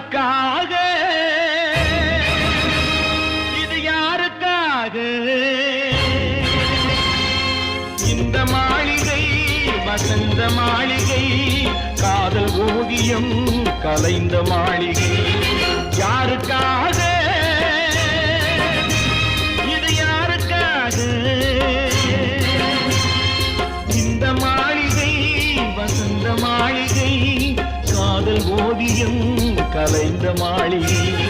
யாருக்காக இது யாருக்காக இந்த மாளிகை வசந்த மாளிகை காதல் ஓவியம் கலைந்த மாளிகை யாருக்காக இது யாருக்காக இந்த மாளிகை வசந்த மாளிகை காதல் ஓவியம் கலைந்த மாளிகை